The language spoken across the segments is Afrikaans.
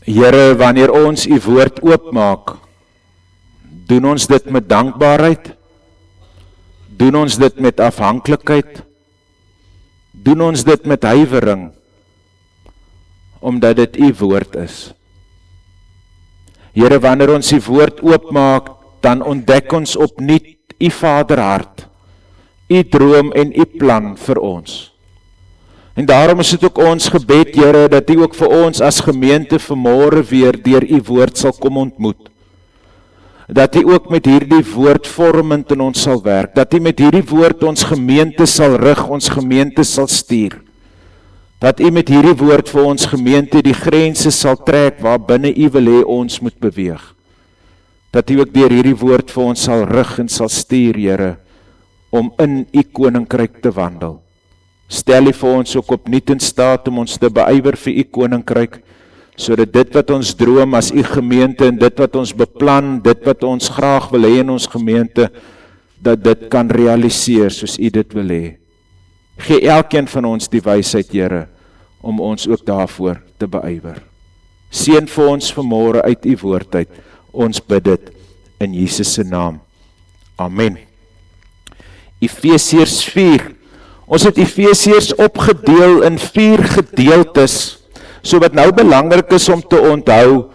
Here, wanneer ons u woord oopmaak, doen ons dit met dankbaarheid, doen ons dit met afhanklikheid, doen ons dit met huiwering, omdat dit u woord is. Here, wanneer ons u woord oopmaak, dan ontdek ons opnuut u Vaderhart, u droom en u plan vir ons. En daarom is dit ook ons gebed, Here, dat u ook vir ons as gemeente vanmôre weer deur u woord sal kom ontmoet. Dat u ook met hierdie woord vormend in ons sal werk, dat u met hierdie woord ons gemeente sal rig, ons gemeente sal stuur. Dat u met hierdie woord vir ons gemeente die grense sal trek waar binne u wil hê ons moet beweeg. Dat u ook deur hierdie woord vir ons sal rig en sal stuur, Here, om in u koninkryk te wandel. Stel u vir ons ook opnuut in staat om ons te beywer vir u koninkryk, sodat dit wat ons droom as u gemeente en dit wat ons beplan, dit wat ons graag wil hê in ons gemeente, dat dit kan realiseer soos u dit wil hê. Gee elkeen van ons die wysheid, Here, om ons ook daarvoor te beywer. Seën vir ons vanmôre uit u woord uit. Ons bid dit in Jesus se naam. Amen. Efesiërs 4. Ons het Efesiërs opgedeel in 4 gedeeltes, so wat nou belangrik is om te onthou.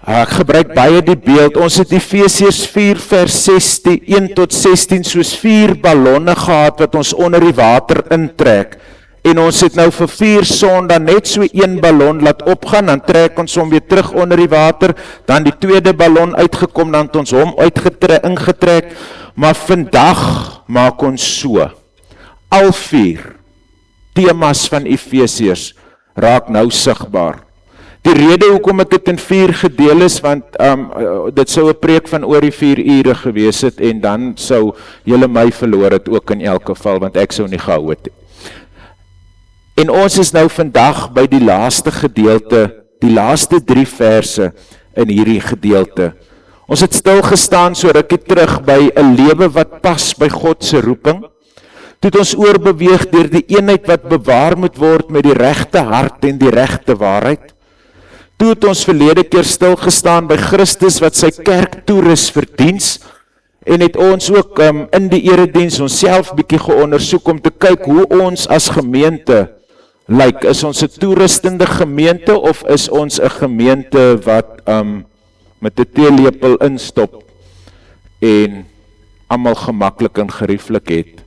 Ek gebruik baie die beeld. Ons het Efesiërs 4 vers 1 tot 16 soos 4 ballonne gehad wat ons onder die water intrek. En ons het nou vir 4 Sondae net so 1 ballon laat opgaan, dan trek ons hom weer terug onder die water, dan die tweede ballon uitgekom, dan het ons hom ingetrek. Maar vandag maak ons so. Al 4 temas van Efesiërs raak nou sigbaar. Die rede hoekom ek dit in 4 gedeel is, want dit sou 'n preek van oor die 4 ure gewees het, en dan sou julle my verloor het ook in elk geval, want ek sou nie gehou het. En ons is nou vandag by die laaste gedeelte, die laaste 3 verse in hierdie gedeelte. Ons het stil gestaan so rukkie terug by 'n lewe wat pas by God se roeping. Toe het ons oorbeweeg deur die eenheid wat bewaar moet word met die regte hart en die regte waarheid. Toe het ons verlede keer stil gestaan by Christus wat sy kerk toerus vir diens, en het ons ook in die erediens onsself bietjie geondersoek om te kyk hoe ons as gemeente lyk. Is ons 'n toerustende gemeente of is ons 'n gemeente wat met 'n teelepel instop en almal gemaklik en gerieflik het?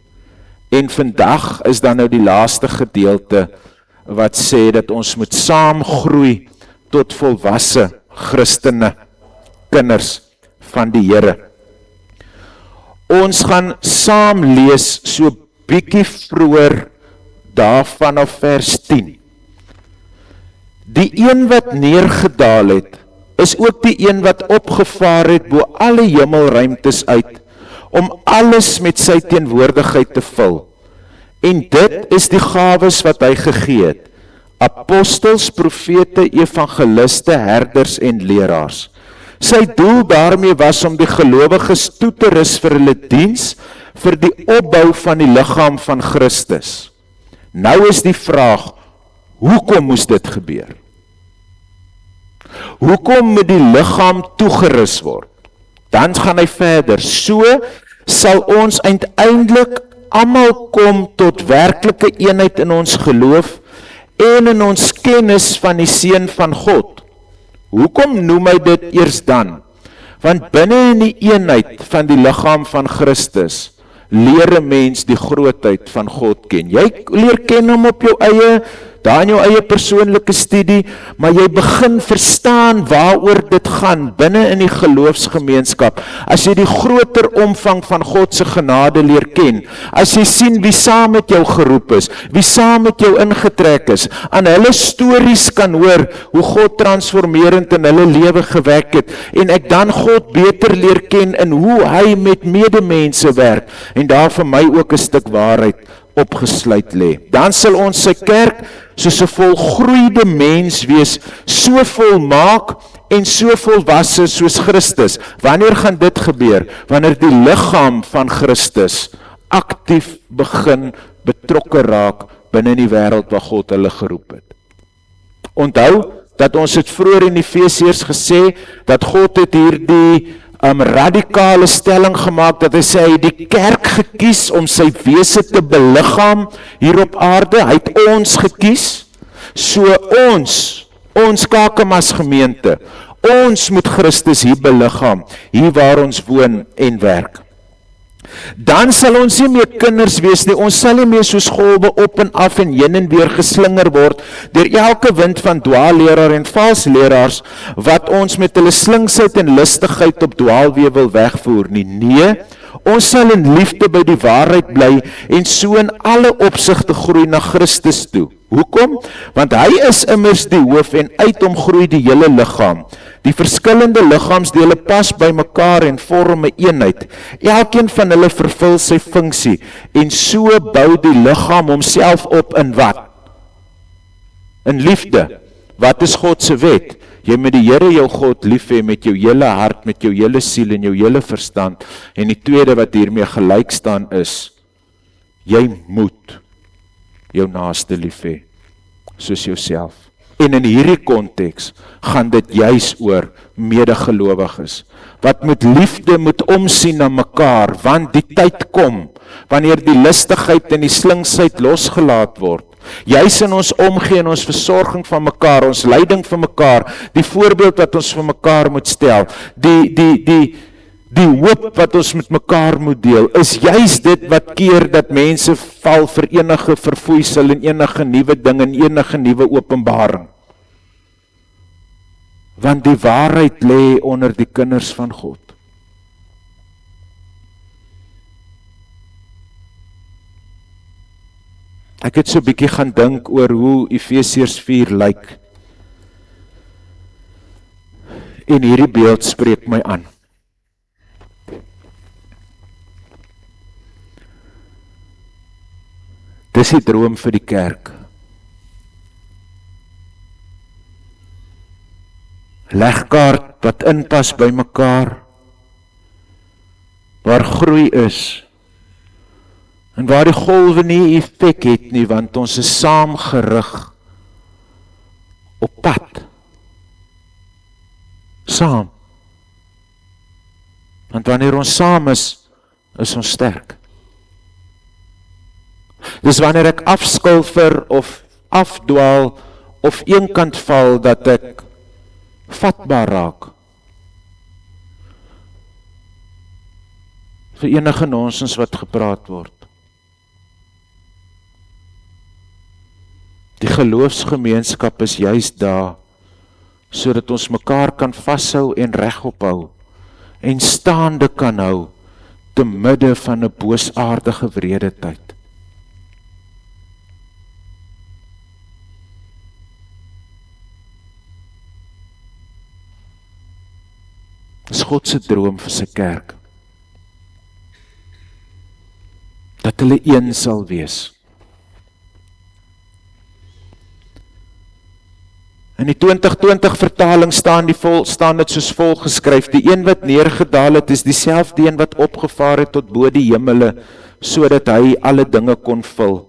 En vandag is dan nou die laaste gedeelte wat sê dat ons moet saam groei tot volwasse Christene, kinders van die Here. Ons gaan saam lees so bietjie vroeër daarvan af vers 10. Die een wat neergedaal het, is ook die een wat opgevaar het bo alle hemelruimtes uit, om alles met sy teenwoordigheid te vul. En dit is die gawes wat hy gegee het: apostels, profete, evangeliste, herders en leraars. Sy doel daarmee was om die gelowiges toe te rus vir hulle diens, vir die opbou van die liggaam van Christus. Nou is die vraag, hoekom moes dit gebeur? Hoekom moet die liggaam toegerus word? Dan gaan hy verder. So sal ons uiteindelik almal kom tot werklike eenheid in ons geloof en in ons kennis van die Seun van God. Hoekom noem hy dit eers dan? Want binne in die eenheid van die liggaam van Christus leer 'n mens die grootheid van God ken. Jy leer ken hom op jou eie, daar in jou eie persoonlike studie, maar jy begin verstaan waaroor dit gaan binne in die geloofsgemeenskap. As jy die groter omvang van God se genade leer ken, as jy sien wie saam met jou geroep is, wie saam met jou ingetrek is, aan hulle stories kan hoor hoe God transformerend in hulle lewe gewek het, en ek dan God beter leer ken in hoe hy met medemense werk, en daar vir my ook 'n stuk waarheid opgesluit lê. Dan sal ons sy kerk soos 'n volgroeide mens wees, so volmaak en so volwasse soos Christus. Wanneer gaan dit gebeur? Wanneer die liggaam van Christus aktief begin betrokke raak binne die wêreld waar God hulle geroep het. Onthou, dat ons het vroeër in Efesiërs gesê, dat God het hierdie radikale stelling gemaak, dat hy sê, hy het die kerk gekies om sy wese te beliggaam hier op aarde, hy het ons gekies, so ons Kakamas gemeente, ons moet Christus hier beliggaam, hier waar ons woon en werk. Dan sal ons nie meer kinders wees nie, ons sal nie meer soos golwe op en af en heen en weer geslinger word, deur elke wind van dwaalleraar en valsleraars, wat ons met hulle slinksheid en lustigheid op dwaalweë wil wegvoer nie. Nee, ons sal in liefde by die waarheid bly, en so in alle opsigte groei na Christus toe. Hoekom? Want hy is immers die hoof, en uit hom groei die hele liggaam. Die verskillende liggaamsdele pas by mekaar en vorm 'n eenheid. Elkeen van hulle vervul sy funksie, en so bou die liggaam homself op in wat? In liefde. Wat is God se wet? Jy moet die Here jou God lief hê met jou hele hart, met jou hele siel en jou hele verstand. En die tweede wat hiermee gelyk staan is, jy moet jou naaste lief hê, soos jouself. En in hierdie konteks gaan dit juis oor medegelowiges, wat met liefde moet omsien na mekaar, want die tyd kom, wanneer die lustigheid en die slinksheid losgelaat word, juis in ons omgee en ons versorging van mekaar, ons leiding van mekaar, die voorbeeld wat ons vir mekaar moet stel, die hoop wat ons met mekaar moet deel, is juis dit wat keer dat mense val vir enige verfoeisel en enige nuwe ding en enige nuwe openbaring. Want die waarheid lê onder die kinders van God. Ek het so 'n bietjie gaan dink oor hoe Efesiërs 4 lyk. En hierdie beeld spreek my aan. Dis die droom vir die kerk. Legkaart wat inpas by mekaar, waar groei is, en waar die golwe nie effek het nie, want ons is saam gerig op pad. Saam. Want wanneer ons saam is ons sterk. Dis wanneer ek afskilfer of afdwaal of eenkant val, dat ek vatbaar raak. Vir enige nonsens wat gepraat word. Die geloofsgemeenskap is juist daar, sodat ons mekaar kan vashou en regop hou, en staande kan hou, te midde van 'n boosaardige wrede tyd. Dis God se droom vir sy kerk. Dat hulle een sal wees. In die 2020 vertaling staan dit soos volg geskryf: die een wat neergedaal het, is dieselfde een wat opgevaar het tot bo die hemele, sodat hy alle dinge kon vul.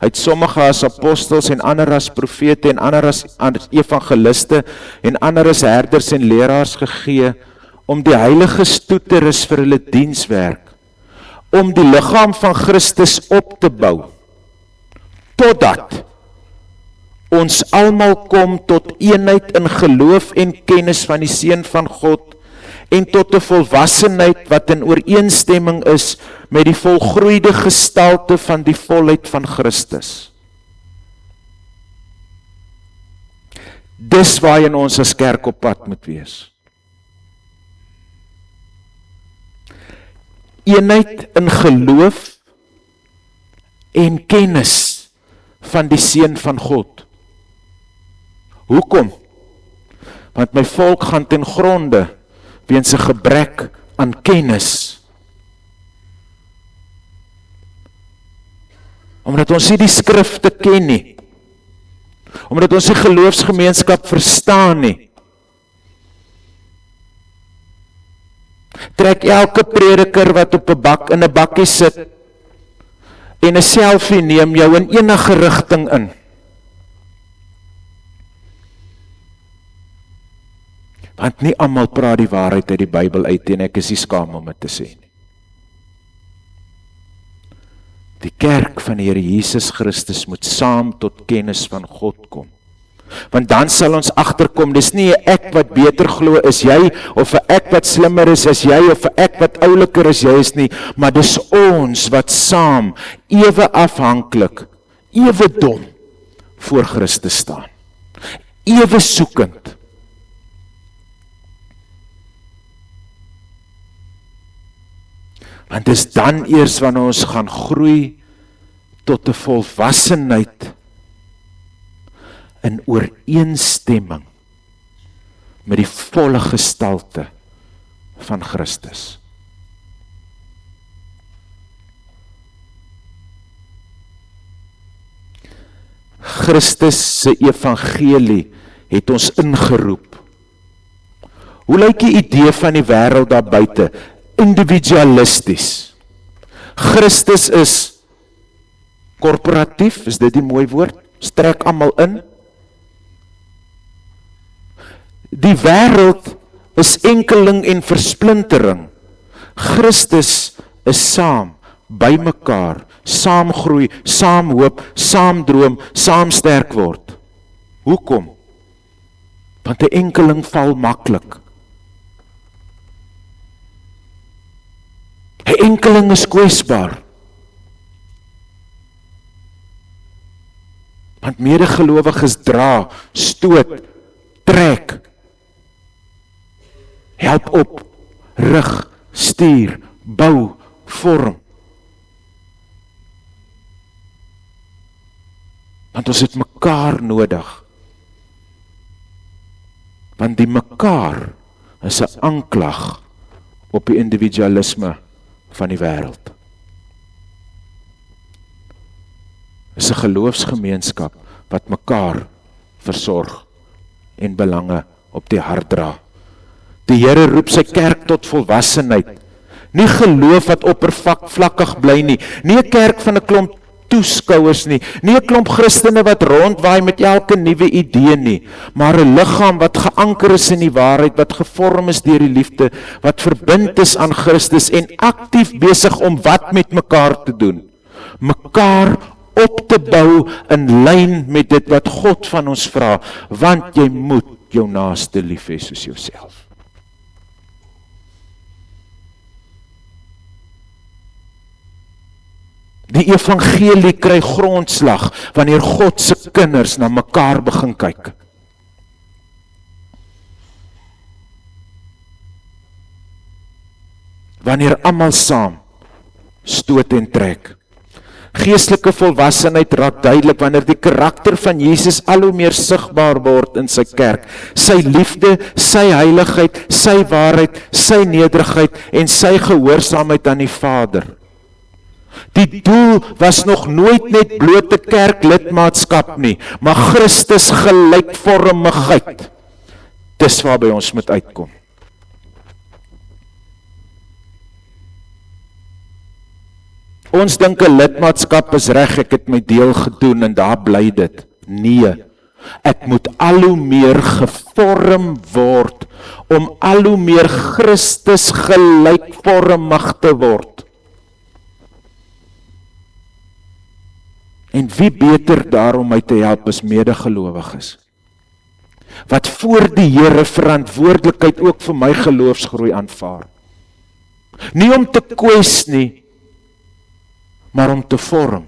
Hy het sommige as apostels en ander as profete en ander as evangeliste en ander as herders en leraars gegee, om die heiliges toe te rus vir hulle dienswerk, om die liggaam van Christus op te bou, totdat ons almal kom tot eenheid in geloof en kennis van die Seun van God, en tot 'n volwassenheid wat in ooreenstemming is met die volgroeide gestalte van die volheid van Christus. Dis waarheen ons as kerk op pad moet wees. Eenheid in geloof en kennis van die Seun van God. Hoekom? Want my volk gaan ten gronde weens 'n gebrek aan kennis. Omdat ons nie die skrifte ken nie. Omdat ons die geloofsgemeenskap verstaan nie. Trek elke prediker wat op 'n bak in 'n bakkie sit en 'n selfie neem jou in enige rigting in. Want nie almal praat die waarheid uit die Bybel uit en ek is nie skaam om dit te sê nie. Die kerk van die Here Jesus Christus moet saam tot kennis van God kom. Want dan sal ons agterkom, dis nie 'n ek wat beter glo is jy, of 'n ek wat slimmer is as jy, of 'n ek wat ouliker is jy is nie, maar dis ons wat saam, ewe afhanklik, ewe dom, voor Christus staan. Ewe soekend. Want dis dan eers wanneer ons gaan groei tot 'n volwassenheid in ooreenstemming met die volle gestalte van Christus. Christus se evangelie het ons ingeroep. Hoe lyk die idee van die wêreld daar buite? Individualisties. Christus is korporatief, is dit die mooi woord? Strek almal in. Die wêreld is enkeling en versplintering. Christus is saam, by mekaar, saam groei, saam hoop, saam droom, saam sterk word. Hoekom? Want 'n enkeling val maklik. 'n enkeling is kwesbaar. Want medegelowiges dra, stoot, trek, help op, rig, stuur, bou, vorm. Want ons het mekaar nodig. Want die mekaar is 'n aanklag op die individualisme van die wêreld. Is 'n geloofsgemeenskap wat mekaar versorg en belange op die hart dra. Die Here roep sy kerk tot volwassenheid. Nie geloof wat oppervlakkig bly nie. Nie 'n kerk van 'n klomp toeskouers nie. Nie 'n klomp Christene wat rondwaai met elke nuwe idee nie, maar 'n liggaam wat geanker is in die waarheid, wat gevorm is deur die liefde, wat verbind is aan Christus en aktief besig om wat met mekaar te doen. Mekaar op te bou in lyn met dit wat God van ons vra, want jy moet jou naaste lief hê soos jouself. Die evangelie kry grondslag wanneer God se kinders na mekaar begin kyk. Wanneer almal saam stoot en trek. Geestelike volwassenheid raak duidelik wanneer die karakter van Jesus al hoe meer sigbaar word in sy kerk. Sy liefde, sy heiligheid, sy waarheid, sy nederigheid en sy gehoorsaamheid aan die Vader. Die doel was nog nooit net blote kerklidmaatskap nie, maar Christus gelykvormigheid. Dis waarby ons moet uitkom. Ons dink 'n lidmaatskap is reg, ek het my deel gedoen en daar bly dit. Nee, ek moet al hoe meer gevorm word om al hoe meer Christus gelykvormig te word. En wie beter daarom my te help as medegelowiges, wat voor die Here verantwoordelikheid ook vir my geloofsgroei aanvaar. Nie om te kwes nie, maar om te vorm.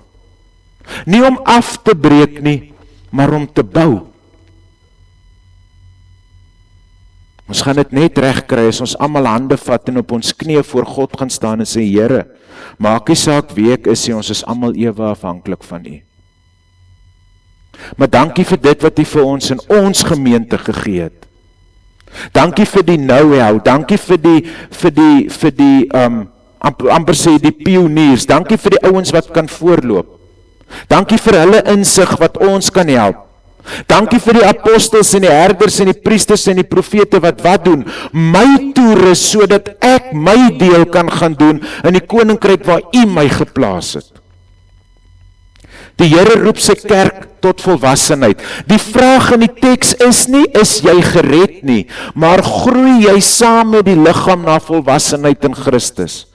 Nie om af te breek nie, maar om te bou. Ons gaan dit net reg kry as ons almal hande vat en op ons knieë voor God gaan staan en sê, Here, maak nie saak wie ek is, ons is almal ewe afhanklik van U. Maar dankie vir dit wat U vir ons in ons gemeente gegee het. Dankie vir die know-how, dankie vir die amper sê die pioniers, dankie vir die ouens wat kan voorloop. Dankie vir hulle insig wat ons kan help. Dankie vir die apostels en die herders en die priesters en die profete wat doen. My toerus sodat ek my deel kan gaan doen in die koninkryk waar U my geplaas het. Die Here roep sy kerk tot volwassenheid. Die vraag in die teks is nie, is jy gered nie, maar groei jy saam met die liggaam na volwassenheid in Christus.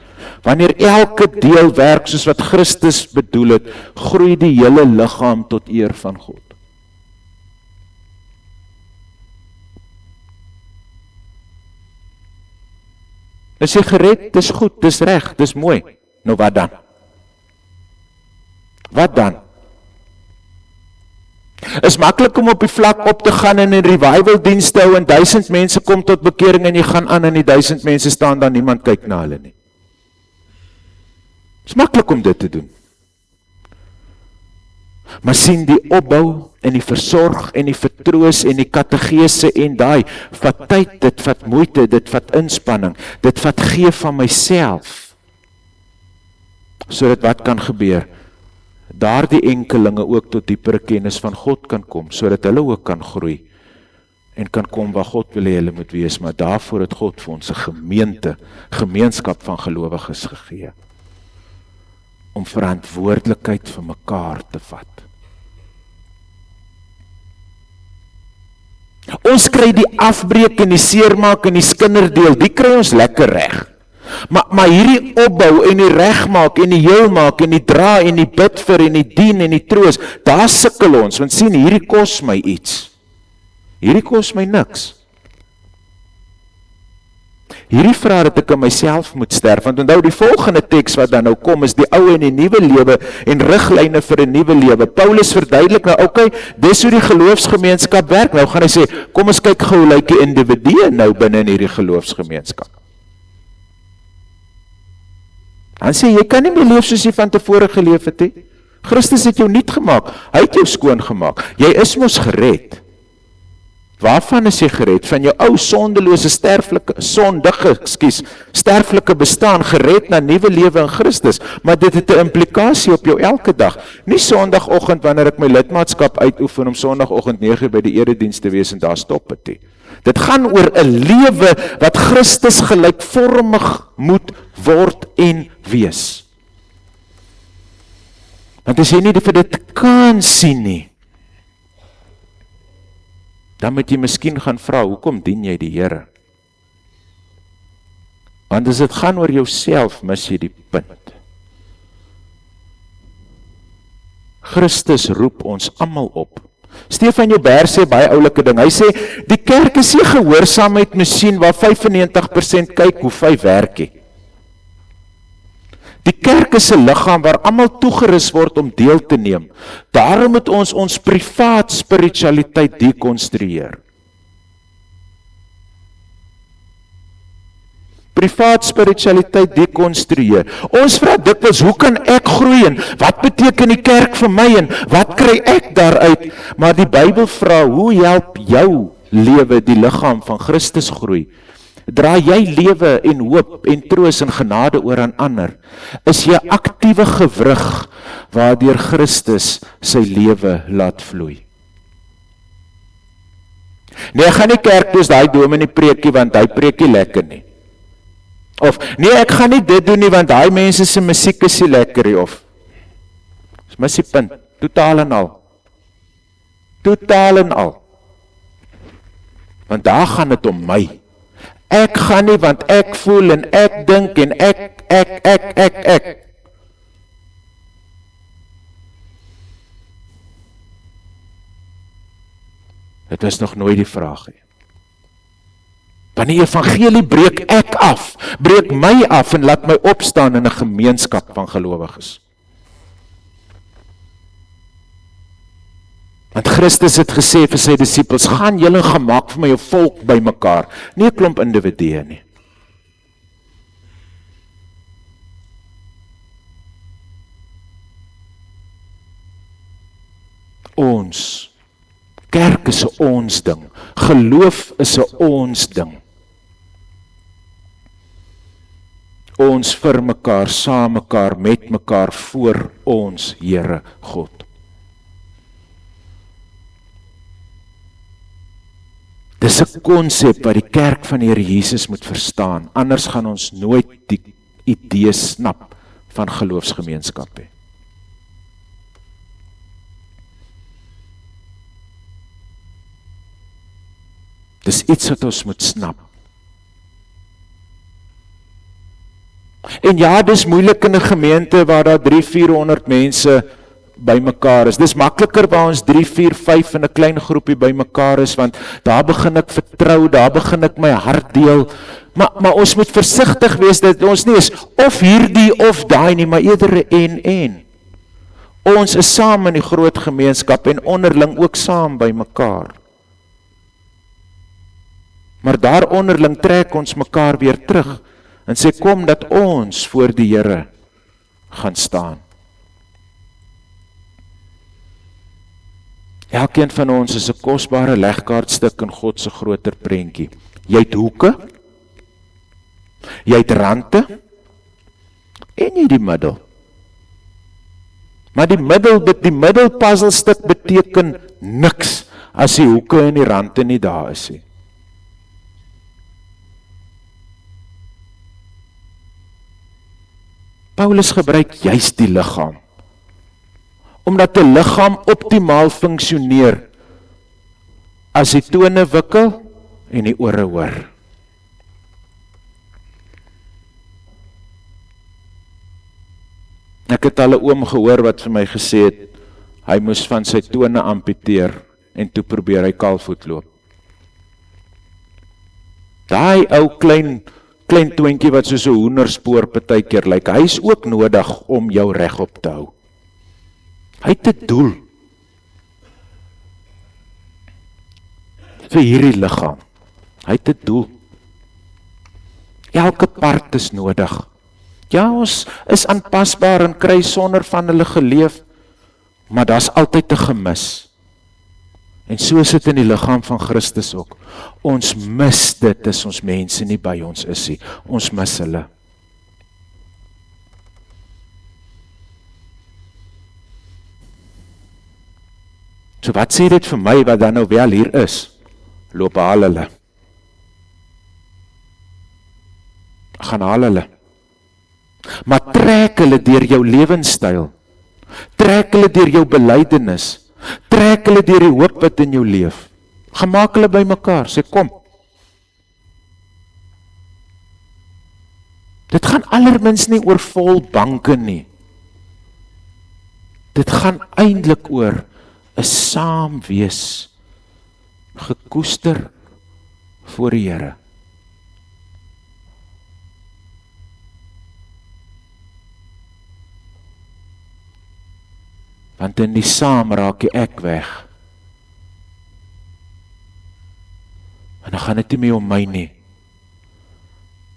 Wanneer elke deel werk soos wat Christus bedoel het, groei die hele liggaam tot eer van God. Is jy gered? Dis goed, dis reg, dis mooi. Nou wat dan? Wat dan? Is maklik om op die vlak op te gaan en 'n revival diens te hou en 1000 mense kom tot bekering en jy gaan aan en die 1000 mense staan daar, niemand kyk na hulle nie. Is maklik om dit te doen. Maar sien die opbou en die versorg en die vertroos en die kategese en daai vat tyd, dit vat moeite, dit vat inspanning, dit vat gee van myself. Sodat wat kan gebeur? Daardie enkelinge ook tot diepere kennis van God kan kom, sodat hulle ook kan groei en kan kom waar God wil hê hulle moet wees, maar daarvoor het God vir ons 'n gemeenskap van gelowiges gegee, om verantwoordelikheid vir mekaar te vat. Ons kry die afbreek en die seermaak en die skinderdeel, die kry ons lekker reg. Maar hierdie opbou en die regmaak en die heelmaak en die dra en die bid vir en die dien en die troos, daar sukkel ons, want sien, hierdie kos my iets. Hierdie kos my niks. Hierdie vra dat ek aan myself moet sterf, want onthou die volgende teks wat dan nou kom, is die ou en die nuwe lewe en riglyne vir 'n nuwe lewe. Paulus verduidelik nou, okay, dis hoe die geloofsgemeenskap werk. Nou gaan hy sê, kom ons kyk gou hoe lyk die individue nou binne in hierdie geloofsgemeenskap. Dan sê, jy kan nie meer leef soos jy van tevore geleef het, he. Christus het jou nuut gemaak, hy het jou skoon gemaak, jy is mos gered. Waarvan is jy gered? Van jou ou sondelose sterflike bestaan, gered na nuwe lewe in Christus, maar dit het 'n implikasie op jou elke dag. Nie sondagoggend wanneer ek my lidmaatskap uitoefen om sondagoggend 9 by die erediens te wees en daar stop het nie. Dit gaan oor 'n lewe wat Christus gelykvormig moet word en wees. Want as jy nie vir dit kan sien nie, dan moet jy miskien gaan vra, hoekom dien jy die Here? Want as dit gaan oor jouself, mis jy die punt. Christus roep ons almal op. Stefan Joubert sê baie oulike ding, hy sê, die kerk is nie gehoorsaamheid masjien waar 95% kyk hoe 5 werk het. Die kerk is 'n liggaam waar almal toegerus word om deel te neem. Daarom moet ons privaat spiritualiteit dekonstrueer. Privaat spiritualiteit dekonstrueer. Ons vra dikwels, hoe kan ek groei en wat beteken die kerk vir my en wat kry ek daaruit? Maar die Bybel vra, hoe help jou lewe die liggaam van Christus groei? Dra jy lewe en hoop en troos en genade oor aan ander? Is jy aktiewe gewrig waardeur Christus sy lewe laat vloei? Nee, ek gaan nie kerk toe as daai dominee preekie, want hy preekie lekker nie. Of, nee, ek gaan nie dit doen nie, want daai mense se musiek is nie lekker nie, of, dis mis die punt, totaal en al. Totaal en al. Want daar gaan het om my. Ek gaan nie, want ek voel en ek dink en ek. Dit is nog nooit die vraag. Wanneer die evangelie breek ek af, breek my af en laat my opstaan in 'n gemeenskap van gelowiges. Want Christus het gesê vir sy disippels, gaan julle gemaak vir my 'n volk by mekaar, nie 'n klomp individue nie. Ons, kerk is 'n ons ding, geloof is 'n ons ding. Ons vir mekaar, saam mekaar, met mekaar, voor ons Here God. Dis 'n konsep wat die kerk van die Here Jesus moet verstaan, anders gaan ons nooit die idee snap van geloofsgemeenskap hê. Dis iets wat ons moet snap. En ja, dis moeilik in 'n gemeente waar daar 300-400 mense bymekaar is. Dis makliker waar ons 3, 4, 5 in 'n klein groepie bymekaar is, want daar begin ek vertrou, daar begin ek my hart deel. Maar ons moet versigtig wees dat ons nie is of hierdie of daai nie, maar eerder 'n en. Ons is saam in die groot gemeenskap en onderling ook saam bymekaar. Maar daar onderling trek ons mekaar weer terug en sê kom dat ons voor die Here gaan staan. Elkeen van ons is 'n kosbare legkaartstuk in God se groter prentjie. Jy het hoeke, jy het rande en jy die middel. Maar die middelpuzzelstuk beteken niks as die hoeke en die rande nie daar is nie. Paulus gebruik juist die liggaam, omdat die liggaam optimaal funksioneer as die tone wikkel en die ore hoor. Ek het al 'n oom gehoor wat vir my gesê het, hy moes van sy tone amputeer en toe probeer hy kaalvoet loop. Daai ou klein toontjie wat soos 'n hoenderspoor partykeer lyk, hy is ook nodig om jou regop te hou. Hy het 'n doel vir hierdie liggaam. Hy het 'n doel. Elke part is nodig. Ja, ons is aanpasbaar en kry sonder van hulle geleef, maar daar's altyd 'n gemis. En so is dit in die liggaam van Christus ook. Ons mis dit as ons mense nie by ons is nie. Ons mis hulle. So wat sê dit vir my wat dan nou wel hier is? Loop haal hulle. Gaan haal hulle. Maar trek hulle deur jou lewenstyl. Trek hulle deur jou belydenis. Trek hulle deur die hoop wat in jou leef. Gemaak hulle by mekaar, sê kom. Dit gaan allermins nie oor vol banke nie. Dit gaan eintlik oor 'n saam wees, gekoester voor die Here. Want in die saam raak jy ek weg. En dan gaan dit nie meer om my nie.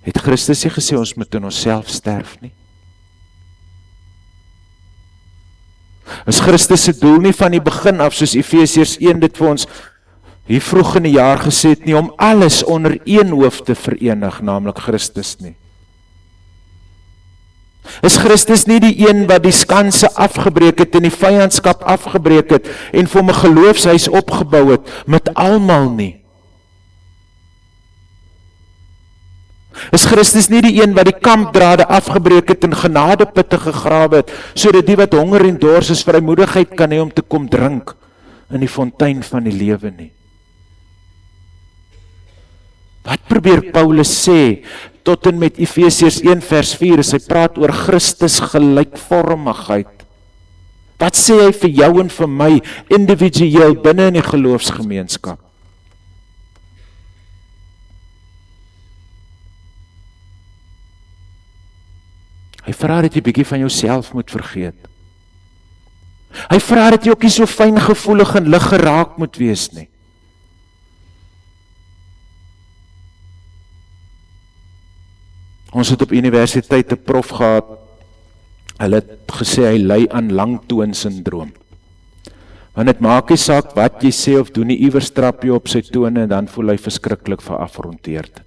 Het Christus nie gesê ons moet in onsself sterf nie? Is Christus se doel nie van die begin af, soos Efesiërs 1 dit vir ons hier vroeg in die jaar gesê het nie, om alles onder een hoof te verenig, naamlik Christus nie? Is Christus nie die een wat die skanse afgebreek het en die vyandskap afgebreek het en vir 'n geloofshuis opgebou het met almal nie? Is Christus nie die een wat die kampdrade afgebreek het en genadeputte gegrawe het, sodat die wat honger en dors is vrymoedigheid kan hê om te kom drink in die fontein van die lewe nie? Wat probeer Paulus sê tot en met Efesiërs 1 vers 4 as hy praat oor Christus gelykvormigheid? Wat sê hy vir jou en vir my individueel binne in die geloofsgemeenskap? Hy vra dat jy bietjie van jouself moet vergeet. Hy vra dat jy ook nie so fyngevoelig en lig geraak moet wees nie. Ons het op universiteit 'n prof gehad, hulle het gesê hy ly aan langtoonsindroom. Want dit maak nie saak wat jy sê of doen nie, iewers trap jy op sy tone en dan voel hy verskriklik verafronteerd.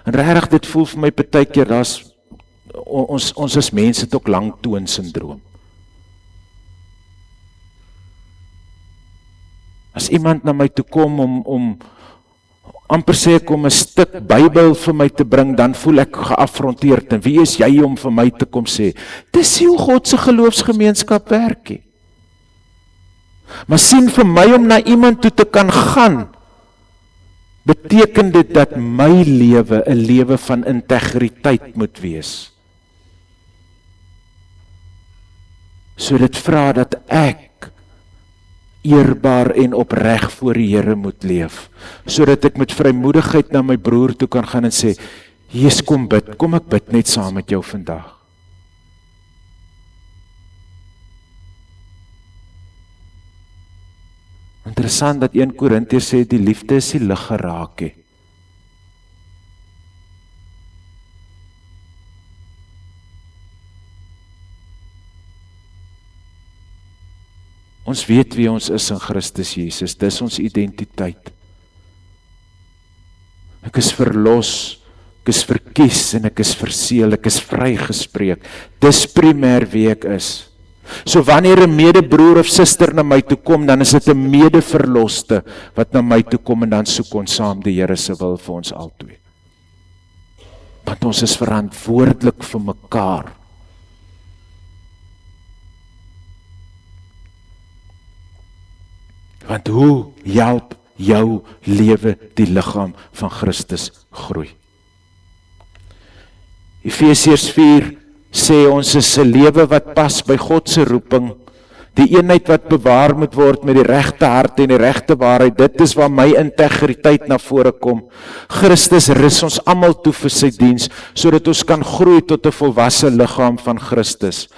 En regtig, dit voel vir my partykeer, ons as mense het ook langtoonsindroom. As iemand na my toe kom om amper sê ek om 'n stuk Bybel vir my te bring, dan voel ek geafronteerd. En wie is jy om vir my te kom sê? Dis hoe God se geloofsgemeenskap werk nie. Maar sien vir my om na iemand toe te kan gaan, beteken dit dat my lewe 'n lewe van integriteit moet wees. So dit vra dat ek eerbaar en opreg voor die Here moet leef, sodat ek met vrymoedigheid na my broer toe kan gaan en sê, Jesus, kom bid, kom ek bid net saam met jou vandag. Interessant dat 1 Korintiërs sê, die liefde is die lig geraak het. Ons weet wie ons is in Christus Jesus, dis ons identiteit. Ek is verlos, ek is verkies en ek is verseël, ek is vrygespreek. Dis primêr wie ek is. So wanneer 'n medebroer of suster na my toe kom, dan is dit 'n medeverloste wat na my toe kom en dan soek ons saam die Here se wil vir ons albei. Want ons is verantwoordelik vir mekaar. Want hoe help jou lewe die liggaam van Christus groei? Efesiërs 4 sê ons is 'n lewe wat pas by God se roeping, die eenheid wat bewaar moet word met die regte hart en die regte waarheid. Dit is waar my integriteit na vore kom. Christus rus ons almal toe vir sy diens, sodat ons kan groei tot 'n volwasse liggaam van Christus.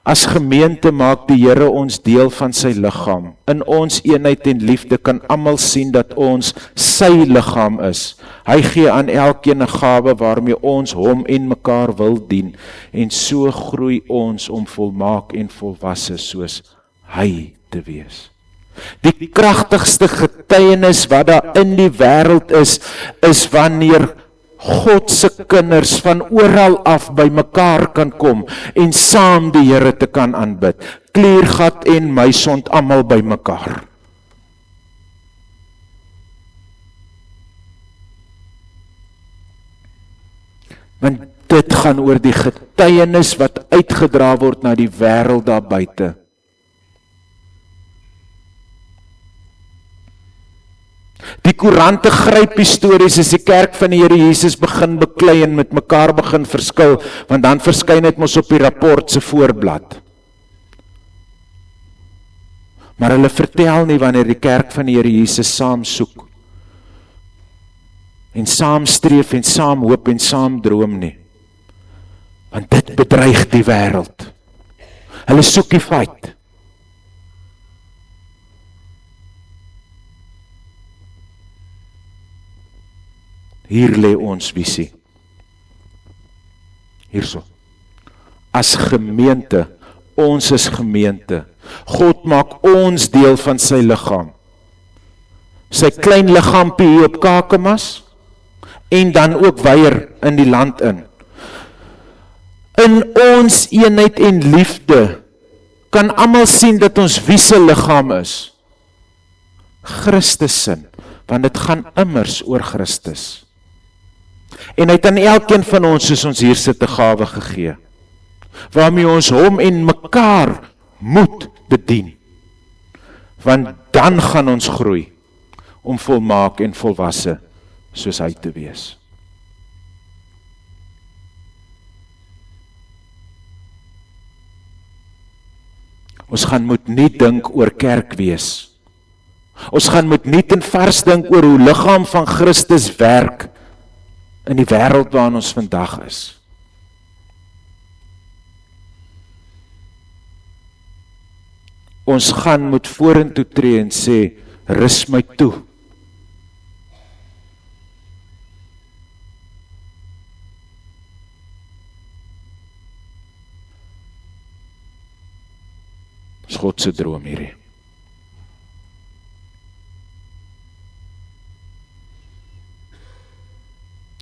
As gemeente maak die Here ons deel van sy liggaam. In ons eenheid en liefde kan almal sien dat ons sy liggaam is. Hy gee aan elkeen 'n gawe waarmee ons hom en mekaar wil dien. En so groei ons om volmaak en volwasse soos hy te wees. Die kragtigste getuienis wat daar in die wêreld is wanneer God se kinders van oral af by mekaar kan kom en saam die Here te kan aanbid. Kliergat en Meisond almal by mekaar. Want dit gaan oor die getuienis wat uitgedra word na die wêreld daar buite. Die koerante gryp die stories as die kerk van die Here Jesus begin beklei en met mekaar begin verskil, want dan verskyn dit mos op die rapport se voorblad. Maar hulle vertel nie wanneer die kerk van die Here Jesus saam soek en saam streef en saam hoop en saam droom nie. Want dit bedreig die wêreld. Hulle soek die fight. Hier lê ons visie. Hierso. As gemeente, ons is gemeente. God maak ons deel van sy liggaam. Sy klein liggaampie hier op Kakamas en dan ook weier in die land in. In ons eenheid en liefde kan almal sien dat ons wie se liggaam is. Christus sin, want dit gaan immers oor Christus. En hy het aan elkeen van ons soos ons hier sit 'n gawe gegee, waarmee ons hom en mekaar moet bedien. Want dan gaan ons groei om volmaak en volwasse soos hy te wees. Ons gaan moet nie dink oor kerk wees. Ons gaan moet nie en vars dink oor hoe liggaam van Christus werk in die wêreld waarin ons vandag is. Ons gaan moet vorentoe tree en sê, rus my toe. Dis God se droom hierdie.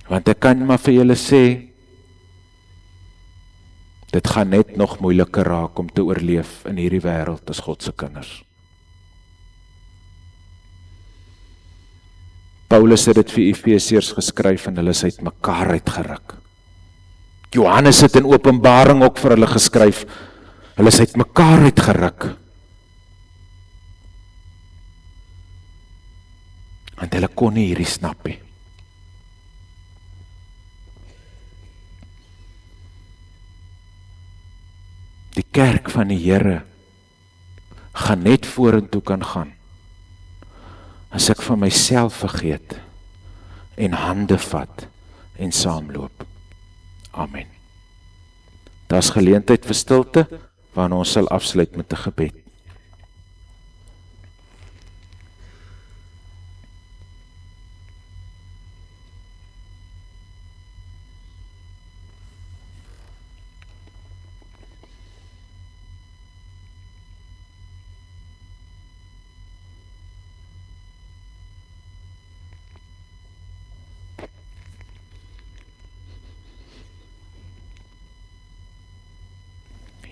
Want ek kan maar vir julle sê, dit gaan net nog moeiliker raak om te oorleef in hierdie wêreld as God se kinders. Paulus het dit vir Efesiërs geskryf en hulle is uit mekaar uitgeruk. Johannes het in Openbaring ook vir hulle geskryf, hulle is uit mekaar uitgeruk. Want hulle kon nie hierdie snap nie. Die kerk van die Here gaan net vorentoe kan gaan as ek van myself vergeet en hande vat en saamloop. Amen. Daar's geleentheid vir stilte, waarna ons sal afsluit met 'n gebed.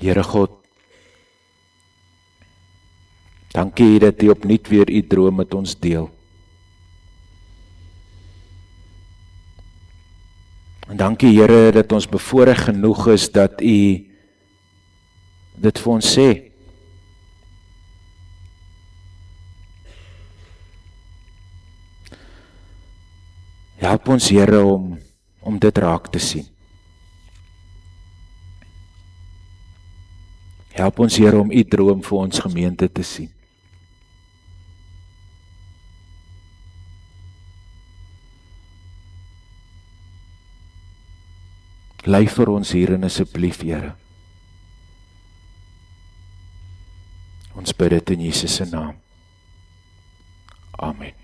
Here God, dankie dat U opnuut weer U droom met ons deel. En dankie Here dat ons bevoorreg genoeg is dat U dit vir ons sê. Help ons Here om dit raak te sien. Help ons Here om U droom vir ons gemeente te sien. Lei vir ons hierin asseblief, Here. Ons bid dit in Jesus se naam. Amen.